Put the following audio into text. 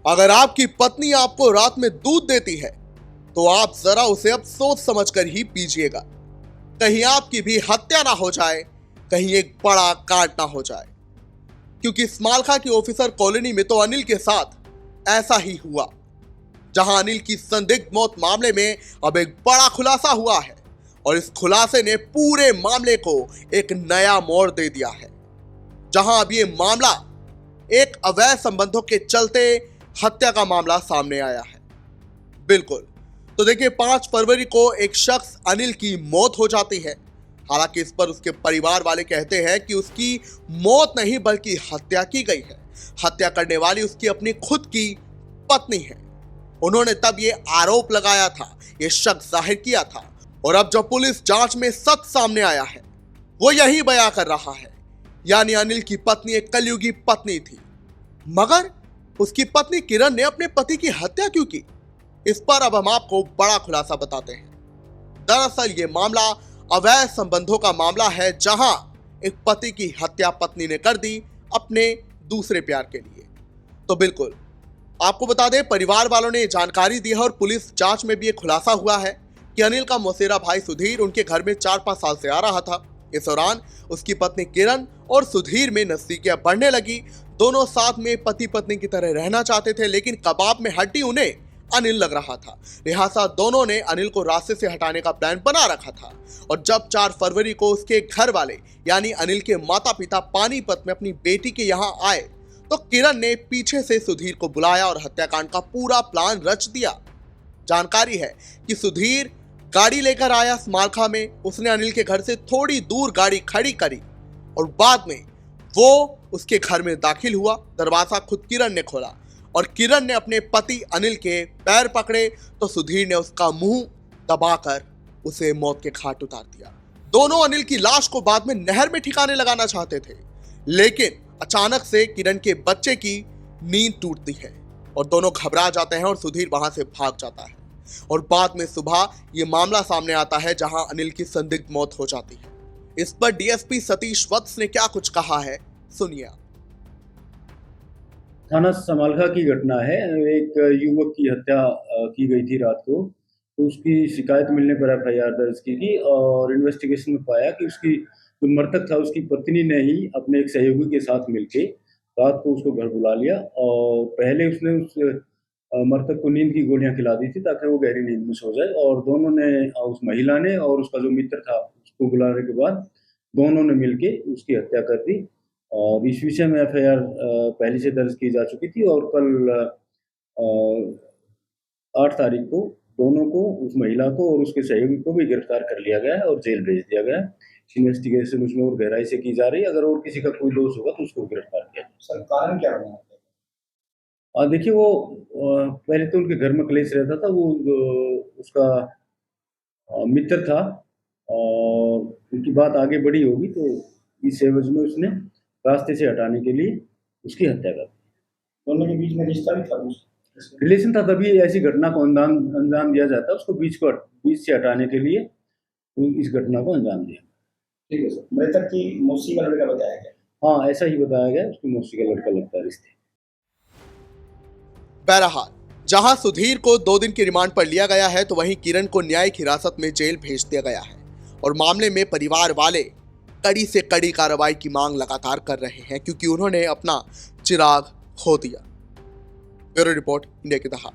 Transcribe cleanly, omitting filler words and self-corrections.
अगर आपकी पत्नी आपको रात में दूध देती है तो आप जरा उसे अब सोच समझकर ही पीजिएगा, कहीं आपकी भी हत्या ना हो जाए, कहीं एक बड़ा कांड ना हो जाए। क्योंकि स्मालखा की ऑफिसर कॉलोनी में तो अनिल के साथ ऐसा ही हुआ, जहां अनिल की संदिग्ध मौत मामले में अब एक बड़ा खुलासा हुआ है और इस खुलासे ने पूरे मामले को एक नया मोड़ दे दिया है, जहां अब ये मामला एक अवैध संबंधों के चलते हत्या का मामला सामने आया है। बिल्कुल, तो देखिए 5 फरवरी को एक शख्स अनिल की मौत हो जाती है। हालांकि इस पर उसके परिवार वाले कहते हैं कि उसकी मौत नहीं बल्कि हत्या की गई है। हत्या करने वाली उसकी अपनी खुद की पत्नी है। उन्होंने तब ये आरोप लगाया था, ये शक जाहिर किया था, और अब जब पुलिस जांच में सच सामने आया है वो यही बयां कर रहा है, यानी अनिल की पत्नी एक कलयुगी पत्नी थी। मगर उसकी पत्नी किरण ने अपने पति की हत्या क्यों की, इस पर अब हम आपको बड़ा खुलासा बताते हैं। दरअसल ये मामला अवैध संबंधों का मामला है, जहां एक पति की हत्या पत्नी ने कर दी अपने दूसरे प्यार के लिए। तो बिल्कुल आपको बता दें, परिवार वालों ने जानकारी दी है और पुलिस जांच में भी ये खुलासा हुआ है कि अनिल का मौसेरा भाई सुधीर उनके घर में 4-5 साल से आ रहा था। इस दौरान उसकी पत्नी किरण और सुधीर में नजदीकियां बढ़ने लगी। दोनों साथ में पति पत्नी की तरह रहना चाहते थे, लेकिन कबाब में हड्डी उन्हें अनिल लग रहा था। लिहाजा दोनों ने अनिल को रास्ते से हटाने का प्लान बना रखा था। और जब 4 फरवरी को उसके घर वाले यानी अनिल के माता पिता पानीपत में अपनी बेटी के यहाँ आए तो किरण ने पीछे से सुधीर को बुलाया और हत्याकांड का पूरा प्लान रच दिया। जानकारी है कि सुधीर गाड़ी लेकर आया स्मालखा में। उसने अनिल के घर से थोड़ी दूर गाड़ी खड़ी करी और बाद में वो उसके घर में दाखिल हुआ। दरवाजा खुद किरण ने खोला और किरण ने अपने पति अनिल के पैर पकड़े तो सुधीर ने उसका मुंह दबाकर उसे मौत के घाट उतार दिया। दोनों अनिल की लाश को बाद में नहर में ठिकाने लगाना चाहते थे, लेकिन अचानक से किरण के बच्चे की नींद टूटती है और दोनों घबरा जाते हैं और सुधीर वहां से भाग जाता है। और बाद में सुबह ये मामला सामने आता है, जहां अनिल की संदिग्ध मौत हो जाती है। इस पर डीएसपी सतीश वत्स ने क्या कुछ कहा है, सुनिए। थाना स्मालखा की घटना है। एक युवक की हत्या की गई थी रात को, तो उसकी शिकायत मिलने पर एफआईआर दर्ज की थी और इन्वेस्टिगेशन में पाया कि उसकी जो मृतक था उसकी पत्नी ने ही अपने एक सहयोगी के साथ मिलके रात को उसको घर बुला लिया और पहले उसने उस मृतक को नींद की गोलियां खिला दी थी ताकि वो गहरी नींद में सो जाए। और दोनों ने, उस महिला ने और उसका जो मित्र था, उसको बुलाने के बाद दोनों ने मिलके उसकी हत्या कर दी। और इस विषय में एफआईआर पहले से दर्ज की जा चुकी थी और कल 8 तारीख को दोनों को, उस महिला को और उसके सहयोगी को भी गिरफ्तार कर लिया गया है और जेल भेज दिया गया है। इन्वेस्टिगेशन उसमें और गहराई से की जा रही है। अगर और किसी का कोई दोष होगा तो उसको गिरफ्तार किया जाए। सर, कारण क्या बना? देखिए, वो पहले तो उनके घर में क्लेश रहता था। वो उसका मित्र था और उनकी बात आगे बढ़ी होगी तो इस एवज में उसने रास्ते से हटाने के लिए उसकी हत्या कर दी। दोनों के बीच में रिश्ता भी था, रिलेशन था, तभी ऐसी घटना को अंजाम दिया जाता है। उसको बीच से हटाने के लिए इस घटना को अंजाम दिया। ठीक है सर। मृतक की मौसी का लड़का बताया गया? हाँ, ऐसा ही बताया गया, उसकी मौसी का लड़का लगता है रिश्ते। बहरहाल, जहां सुधीर को 2 दिन की रिमांड पर लिया गया है तो वहीं किरण को न्यायिक हिरासत में जेल भेज दिया गया है और मामले में परिवार वाले कड़ी से कड़ी कार्रवाई की मांग लगातार कर रहे हैं, क्योंकि उन्होंने अपना चिराग खो दिया। ब्यूरो रिपोर्ट, इंडिया की दहाड़।